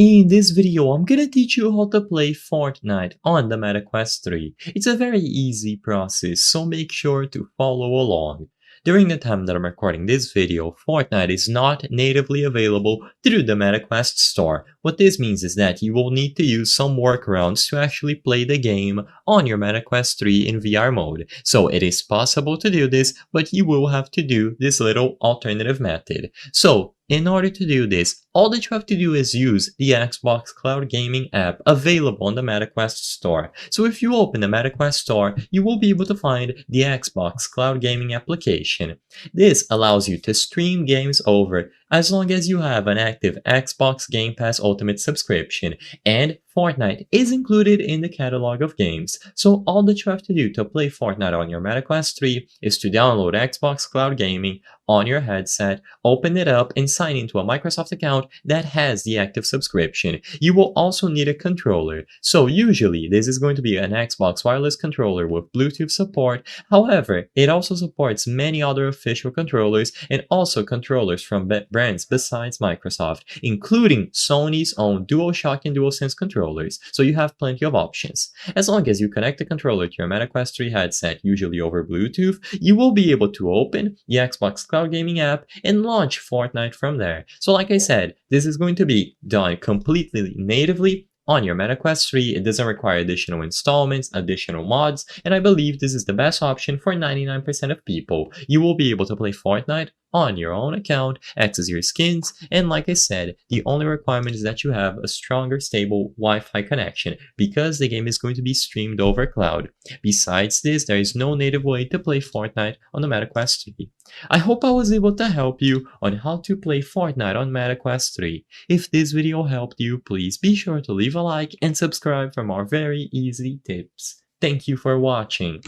In this video, I'm gonna teach you how to play Fortnite on the Meta Quest 3. It's a very easy process, so make sure to follow along. During the time that I'm recording this video, Fortnite is not natively available through the Meta Quest store. What this means is that you will need to use some workarounds to actually play the game on your Meta Quest 3 in VR mode. So it is possible to do this, but you will have to do this little alternative method. So in order to do this, all that you have to do is use the Xbox Cloud Gaming app available on the MetaQuest store. So if you open the MetaQuest store, you will be able to find the Xbox Cloud Gaming application. This allows you to stream games over as long as you have an active Xbox Game Pass Ultimate subscription, and Fortnite is included in the catalog of games. So all that you have to do to play Fortnite on your MetaQuest 3 is to download Xbox Cloud Gaming on your headset, open it up, and sign into a Microsoft account that has the active subscription. You will also need a controller. So usually this is going to be an Xbox wireless controller with Bluetooth support. However, it also supports many other official controllers and also controllers from brands besides Microsoft, including Sony's own DualShock and DualSense controllers. So you have plenty of options. As long as you connect the controller to your MetaQuest 3 headset, usually over Bluetooth, you will be able to open the Xbox Cloud Gaming app and launch Fortnite from there. So like I said, this is going to be done completely natively on your MetaQuest 3. It doesn't require additional installments, additional mods, and I believe this is the best option for 99% of people. You will be able to play Fortnite on your own account, access your skins, and like I said, the only requirement is that you have a stronger, stable Wi-Fi connection because the game is going to be streamed over cloud. Besides this, there is no native way to play Fortnite on the MetaQuest 3. I hope I was able to help you on how to play Fortnite on MetaQuest 3. If this video helped you, please be sure to leave a like and subscribe for more very easy tips. Thank you for watching.